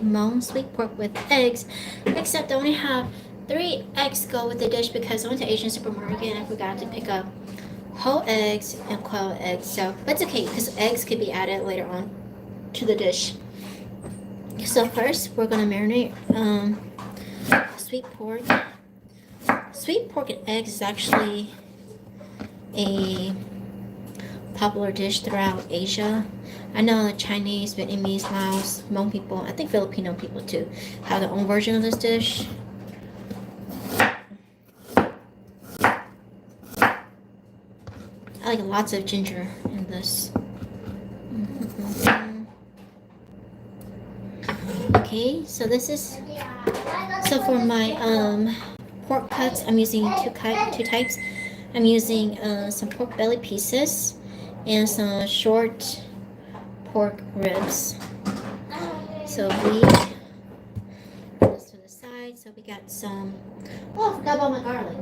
Hmong sweet pork with eggs, except I only have 3 eggs go with the dish because I went to Asian supermarket and I forgot to pick up whole eggs and quail eggs. So that's okay because eggs could be added later on to the dish. So first we're gonna marinate sweet pork. Sweet pork and eggs is actually a popular dish throughout Asia. I know the Chinese, Vietnamese, Laos, Hmong people, I think Filipino people too, have their own version of this dish. I like lots of ginger in this. Okay, so this is, so for my pork cuts, I'm using two types. I'm using some pork belly pieces and some short pork ribs. So we put this to the side. So we got some, oh, I forgot about my garlic.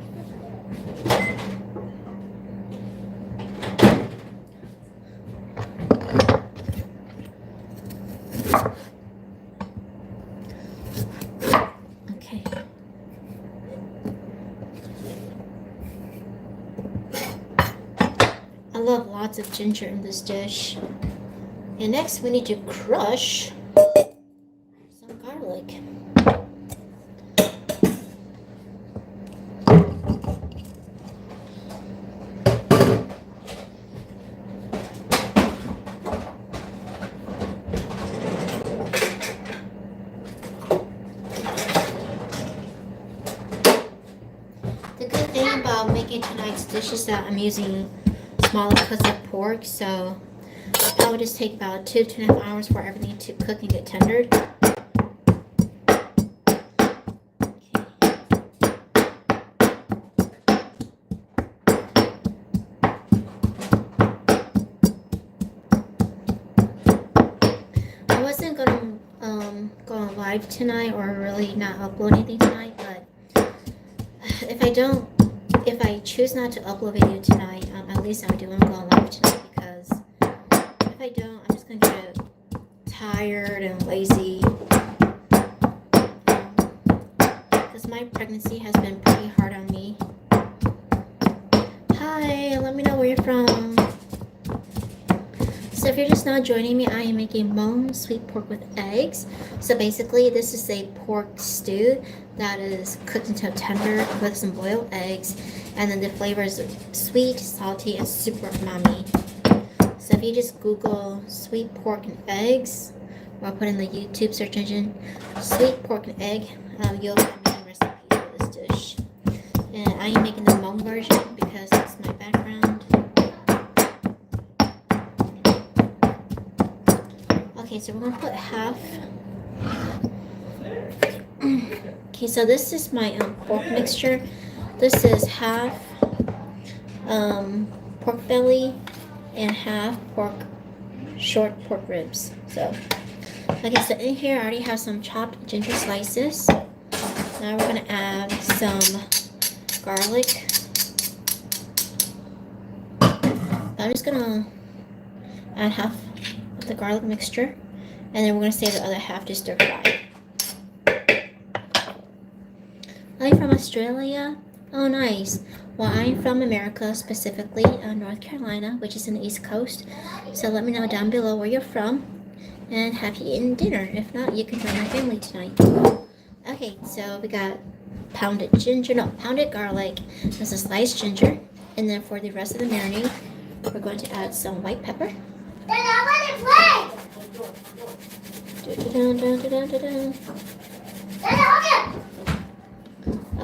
Okay. I love lots of ginger in this dish. And next we need to crush some garlic. The good thing about making tonight's dish is that I'm using smaller cuts of pork, so that would just take about 2.5 hours for everything to cook and get tendered. I wasn't gonna go on live tonight or really not upload anything tonight, but if I choose not to upload video tonight, at least I do want to go on live tonight, because if I don't, I'm just gonna get tired and lazy. Because my pregnancy has been pretty hard on me. Hi, let me know where you're from. So if you're just now joining me, I am making Hmong sweet pork with eggs. So basically, this is a pork stew that is cooked until tender with some boiled eggs, and then the flavor is sweet, salty, and super umami. So if you just Google sweet pork and eggs, or put in the YouTube search engine sweet pork and egg, you'll find many recipes for this dish. And I am making the Hmong version because it's my background. Okay, so we're gonna put half. Okay, so this is my pork mixture. This is half pork belly and half short pork ribs. So, okay, so in here I already have some chopped ginger slices. Now we're gonna add some garlic. I'm just gonna add half of the garlic mixture, and then we're gonna save the other half to stir fry. Are you from Australia? Oh, nice. Well, I'm from America, specifically North Carolina, which is in the East Coast. So let me know down below where you're from, and have you eaten dinner? If not, you can join my family tonight. Okay, so we got pounded garlic, and some sliced ginger. And then for the rest of the marinade, we're going to add some white pepper.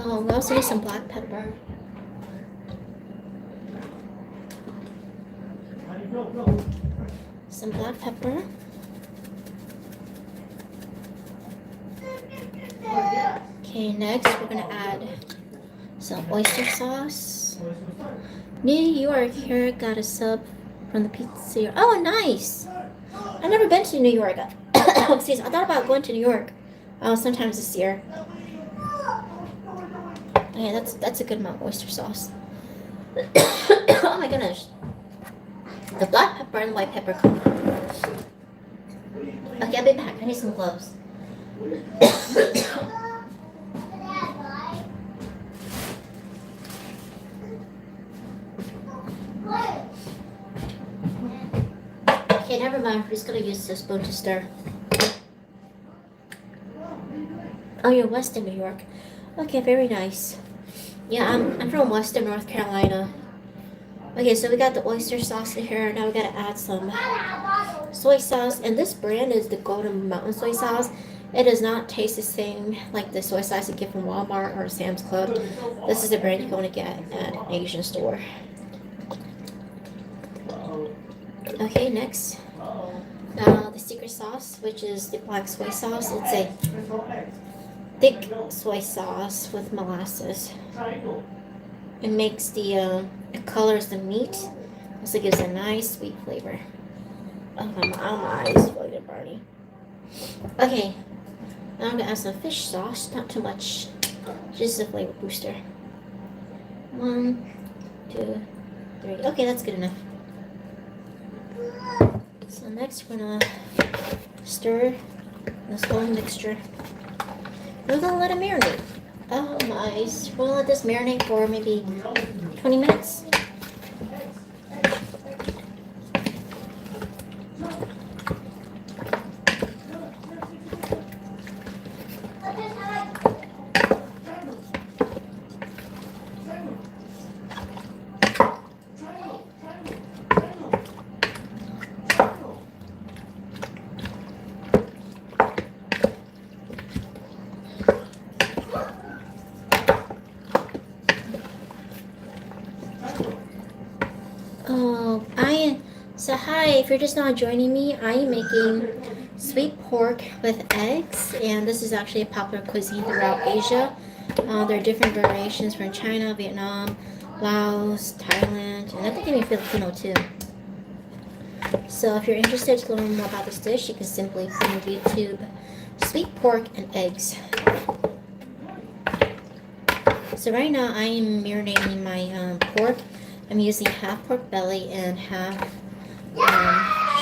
Oh, we also need some black pepper. Some black pepper. Okay, next we're gonna add some oyster sauce. New York, here got a sub from the pizzeria. Oh, nice! I've never been to New York. Excuse me, I thought about going to New York sometimes this year. Yeah, that's a good amount of oyster sauce. Oh my goodness. The black pepper and white pepper. Okay, I'll be back. I need some gloves. Okay, never mind. We're just gonna use this spoon to stir. Oh, you're Western New York. Okay, very nice. Yeah, I'm from Western North Carolina. Okay, so we got the oyster sauce in here. Now we gotta add some soy sauce. And this brand is the Golden Mountain soy sauce. It does not taste the same like the soy sauce you get from Walmart or Sam's Club. This is the brand you're going to get at an Asian store. Okay, next. The secret sauce, which is the black soy sauce. It's a thick soy sauce with molasses. It makes it colors the meat. Also gives a nice sweet flavor. Oh, my eyes feel like Barney. Okay, now I'm gonna add some fish sauce. Not too much, just a flavor booster. 1, 2, 3. Okay, that's good enough. So next we're gonna stir this whole mixture. We're gonna let it marinate. Oh my, we're gonna let this marinate for maybe 20 minutes. So hi, if you're just now joining me, I am making sweet pork with eggs, and this is actually a popular cuisine throughout Asia. There are different variations from China, Vietnam, Laos, Thailand, and I think even Filipino too. So if you're interested to learn more about this dish, you can simply put in YouTube sweet pork and eggs. So right now I am marinating my pork. I'm using half pork belly and half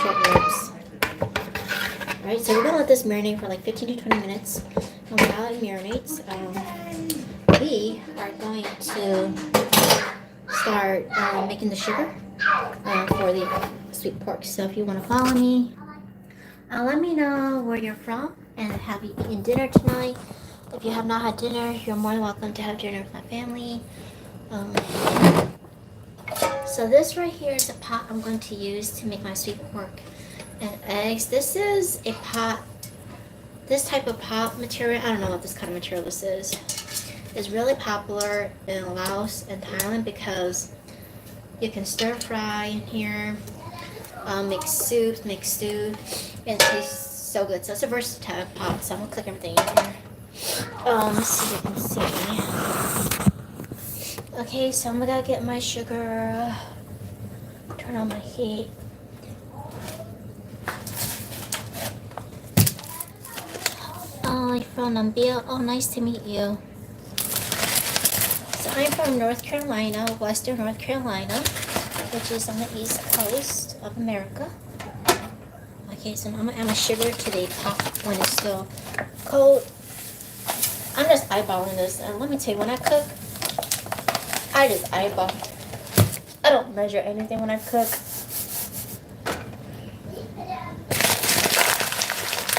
short ribs. Alright, so we're going to let this marinate for like 15 to 20 minutes. And while it marinates, we are going to start making the sugar for the sweet pork. So if you want to follow me, let me know where you're from and have you eaten dinner tonight. If you have not had dinner, you're more than welcome to have dinner with my family. So this right here is a pot I'm going to use to make my sweet pork and eggs. This is a pot, this type of pot material, I don't know what this kind of material this is. It's really popular in Laos and Thailand because you can stir fry in here, make soups, make stew, and it tastes so good. So it's a versatile pot, so I'm going to click everything in here. Let's see if you can see. Okay, so I'm gonna get my sugar, turn on my heat. Oh, you're from Nambia. Oh, nice to meet you. So I'm from North Carolina, Western North Carolina, which is on the East Coast of America. Okay, so now I'm gonna add my sugar to the pot when it's still cold. I'm just eyeballing this, and let me tell you, when I cook, I just eyeball. I don't measure anything when I cook.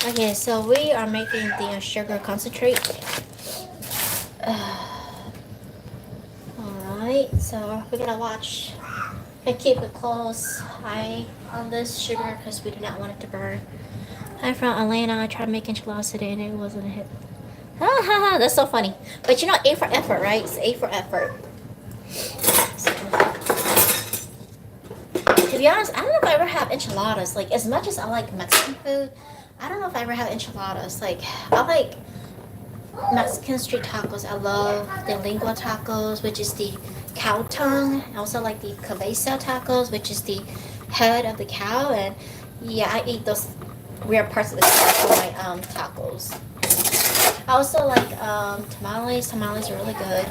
Okay, so we are making the sugar concentrate. Alright, so we're gonna watch and keep a close eye on this sugar because we do not want it to burn. I'm from Atlanta. I tried making enchiladas today and it wasn't a hit. Ha ha ha, that's so funny. But you know, A for effort, right? It's A for effort. To be honest, I don't know if I ever have enchiladas. Like, as much as I like Mexican food, I don't know if I ever had enchiladas. Like, I like Mexican street tacos. I love the lengua tacos, which is the cow tongue. I also like the cabeza tacos, which is the head of the cow. And yeah, I eat those weird parts of the cow for my tacos. I also like tamales. Tamales are really good.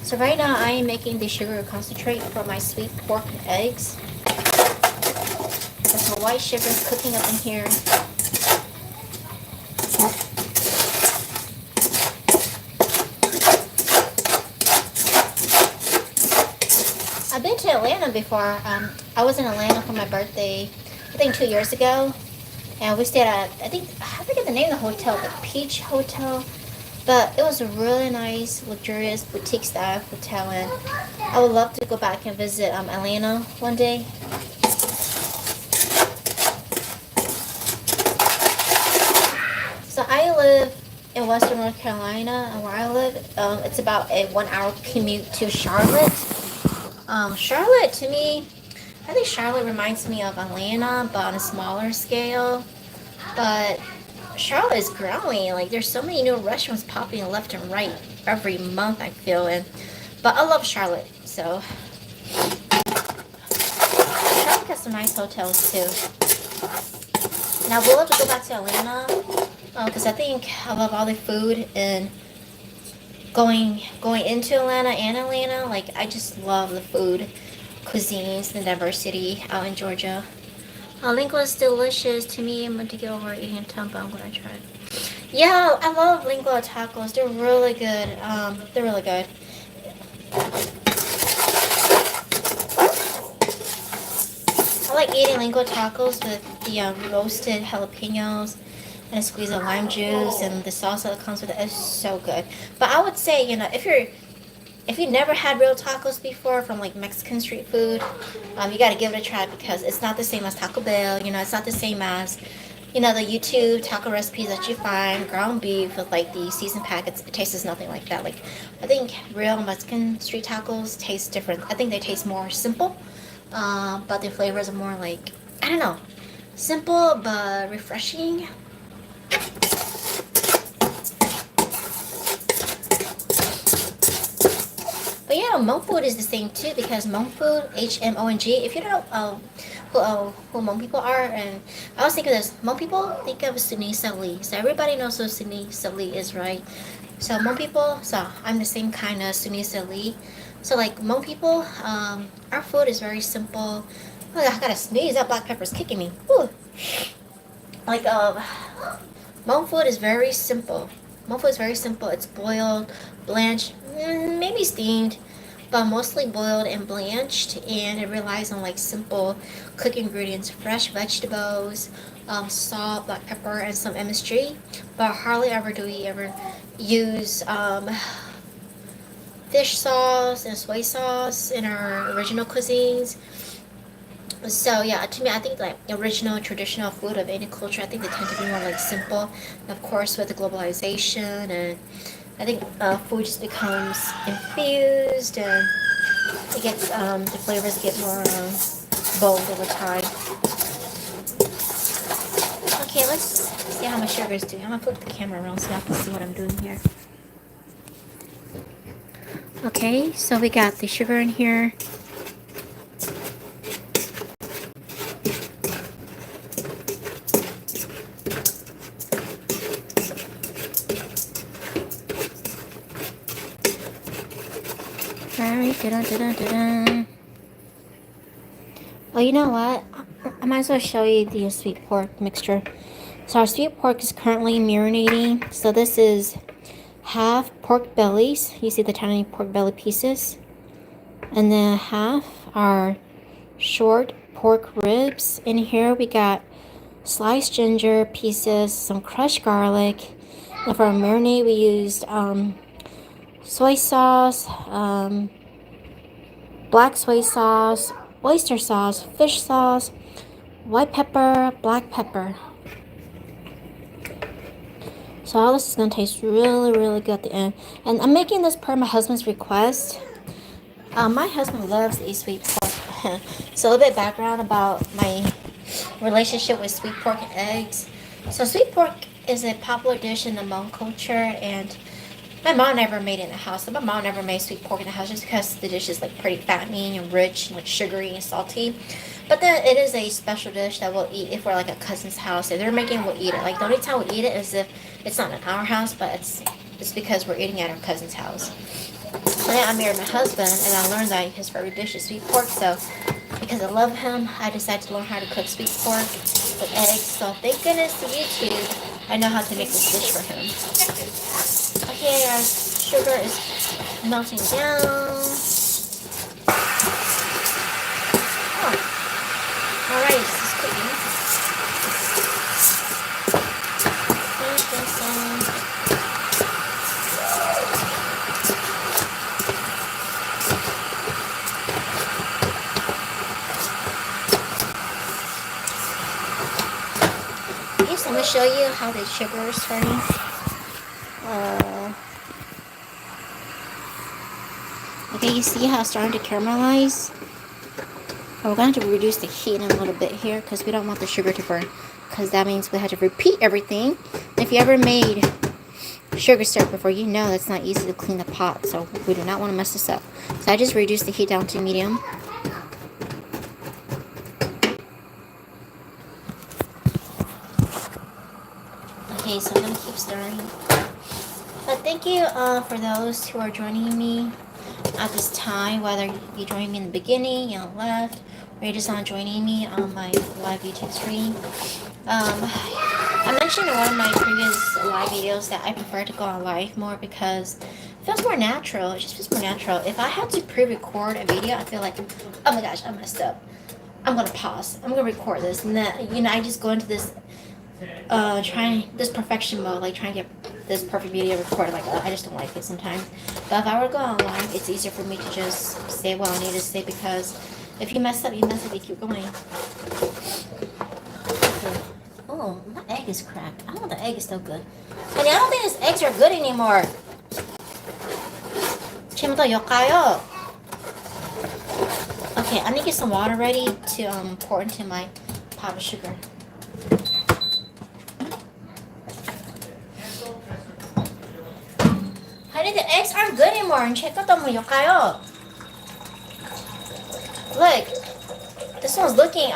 So right now I am making the sugar concentrate for my sweet pork and eggs. That's The white sugar is cooking up in here. I've been to Atlanta before. I was in Atlanta for my birthday, I think 2 years ago. And we stayed at, I forget the name of the hotel, the Peach Hotel. But it was a really nice, luxurious, boutique style hotel. And I would love to go back and visit Atlanta one day. So I live in Western North Carolina, and where I live, it's about a 1 hour commute to Charlotte. Charlotte, to me, I think Charlotte reminds me of Atlanta, but on a smaller scale. But Charlotte is growing. Like, there's so many new restaurants popping left and right every month, I feel. But I love Charlotte, so. Charlotte has some nice hotels, too. And I would love to go back to Atlanta, because I think I love all the food and going into Atlanta and Atlanta. Like, I just love the food, cuisines, the diversity out in Georgia. Lingua is delicious to me. I'm going to get over eating tongue, but I'm going to try it. Yeah, I love lingua tacos. They're really good. They're really good. I like eating lingua tacos with the roasted jalapenos and a squeeze of lime juice and the salsa that comes with it. It's so good. But I would say, if you never had real tacos before from like Mexican street food, you got to give it a try, because it's not the same as Taco Bell. It's not the same as, the YouTube taco recipes that you find, ground beef with like the seasoned packets. It tastes nothing like that. Like, I think real Mexican street tacos taste different. I think they taste more simple, but the flavors are more like, I don't know, simple but refreshing. But yeah, Hmong food is the same too, because Hmong food, Hmong. If you don't know who Hmong people are, and I was thinking this, Hmong people think of Sunisa Lee. So everybody knows who Sunisa Lee is, right? So Hmong people, so I'm the same kind of Sunisa Lee. So like Hmong people, our food is very simple. Oh, I gotta sneeze, that black pepper's kicking me. Whew. Like, Hmong food is very simple. Hmong food is very simple. It's boiled, blanched, maybe steamed, but mostly boiled and blanched, and it relies on like simple cooking ingredients: fresh vegetables, salt, black pepper, and some MSG. But hardly ever do we ever use fish sauce and soy sauce in our original cuisines. So yeah, to me, I think like original traditional food of any culture, I think they tend to be more like simple. And of course, with the globalization, and I think food just becomes infused, and it gets the flavors get more bold over time. Okay, let's see how my sugar is doing. I'm gonna flip the camera around so y'all can see what I'm doing here. Okay, so we got the sugar in here. Oh, you know what? I might as well show you the sweet pork mixture. So our sweet pork is currently marinating. So this is half pork bellies. You see the tiny pork belly pieces. And then half are short pork ribs. In here we got sliced ginger pieces, some crushed garlic. And for our marinade we used soy sauce, black soy sauce, oyster sauce, fish sauce, white pepper, black pepper. So all this is going to taste really, really good at the end. And I'm making this per my husband's request. My husband loves to eat sweet pork. So a little bit of background about my relationship with sweet pork and eggs. So sweet pork is a popular dish in the Hmong culture, and my mom never made it in the house. So my mom never made sweet pork in the house just because the dish is like pretty fattening and rich and like sugary and salty. But then it is a special dish that we'll eat if we're like at a cousin's house. If they're making it, we'll eat it. Like the only time we eat it is if it's not in our house, but it's because we're eating at our cousin's house. So then I married my husband, and I learned that his favorite dish is sweet pork. So because I love him, I decided to learn how to cook sweet pork with eggs. So thank goodness to YouTube, I know how to make this dish for him. Okay, our sugar is melting down. Oh, alright, this is cooking. Yes, I'm going to show you how the sugar is turning. Okay, you see how it's starting to caramelize? We're going to have to reduce the heat in a little bit here because we don't want the sugar to burn. Because that means we have to repeat everything. If you ever made sugar syrup before, you know it's not easy to clean the pot. So we do not want to mess this up. So I just reduced the heat down to medium. Okay, so I'm going to keep stirring. But thank you for those who are joining me at this time, whether you joined me in the beginning, you left, or you're just not joining me on my live YouTube stream. I mentioned in one of my previous live videos that I prefer to go on live more because it feels more natural. It just feels more natural. If I had to pre-record a video, I feel like, oh my gosh, I messed up. I'm gonna pause. I'm gonna record this, and then I just go into this this perfection mode, like trying to get this perfect video recorded. Like I just don't like it sometimes. But if I were to go online, it's easier for me to just say what I need to say, because if you mess up, you mess up. You keep going. Okay. Oh, my egg is cracked. I don't know, the egg is still good. Honey, I don't think these eggs are good anymore. Okay, I need to get some water ready to pour into my pot of sugar. Honey, the eggs aren't good anymore. And check out the kayo. Look, this one's looking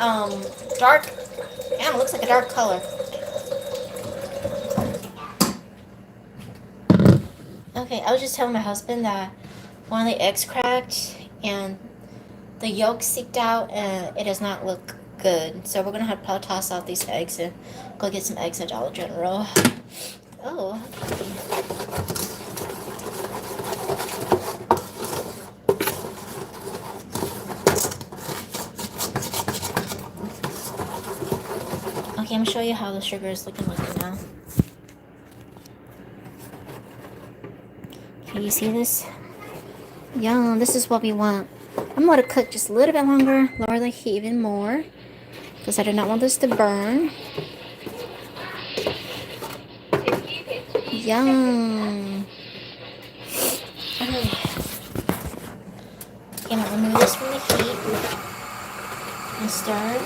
dark. Yeah, it looks like a dark color. Okay, I was just telling my husband that one of the eggs cracked and the yolk seeped out, and it does not look good. So we're gonna have to toss out these eggs and go get some eggs at Dollar General. Oh, okay, I'm gonna show you how the sugar is looking like now. Can you see this? Yum, this is what we want. I'm going to cook just a little bit longer, lower the heat even more, because I do not want this to burn. Yum. Okay. I'm going to remove this from the heat and stir.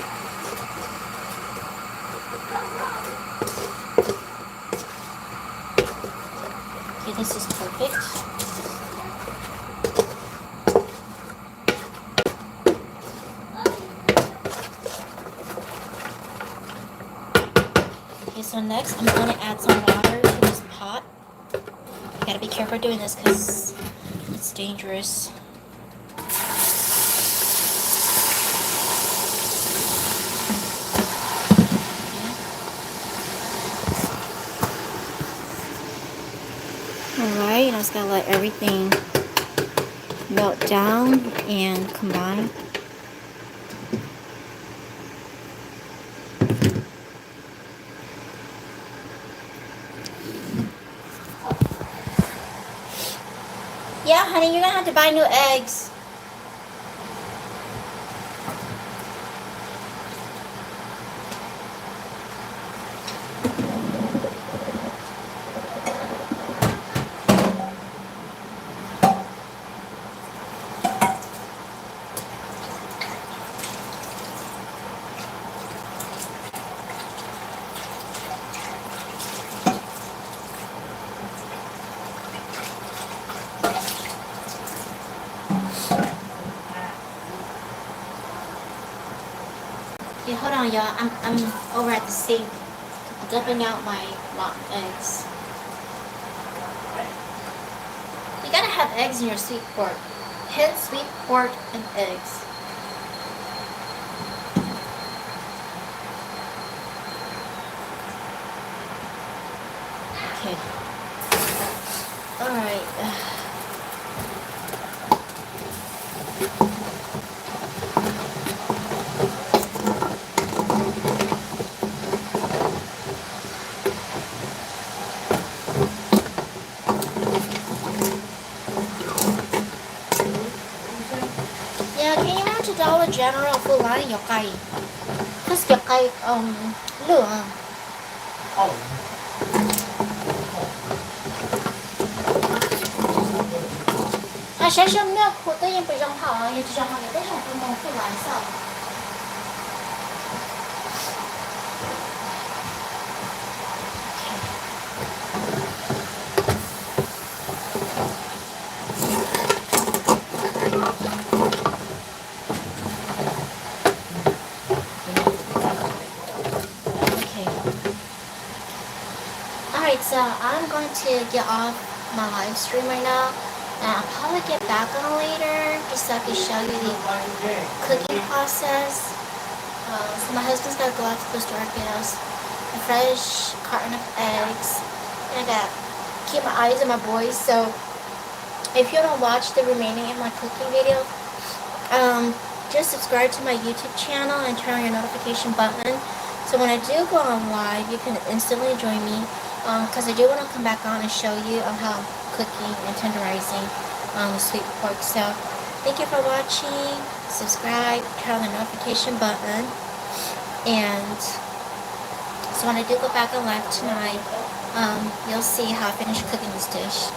Okay, this is perfect. So next, I'm going to add some water to this pot. You gotta be careful doing this because it's dangerous. Alright, I just gotta let everything melt down and combine. Yeah, honey, you're gonna have to buy new eggs. Okay, hold on, y'all. I'm over at the sink, dumping out my rotten eggs. You gotta have eggs in your sweet pork. Hence, sweet pork and eggs. Okay. Alright. Yeah, can you imagine Dollar General full line yokai? Because yokai, lửa. Oh. 啊，谁说没有苦的也不扔好啊，也只扔好的，但是我不能开玩笑。Alright, so I'm going to get off my live stream right now. And I'll probably get back on later just so I can show you the cooking process. So my husband's got to go out to the store, get us a fresh carton of eggs. And I got to keep my eyes on my boys. So if you don't watch the remaining of my cooking video, just subscribe to my YouTube channel and turn on your notification button. So when I do go on live, you can instantly join me. Because I do want to come back on and show you how I'm cooking and tenderizing the sweet pork. So thank you for watching. Subscribe, turn on the notification button, and so when I do go back on live tonight, you'll see how I finish cooking this dish.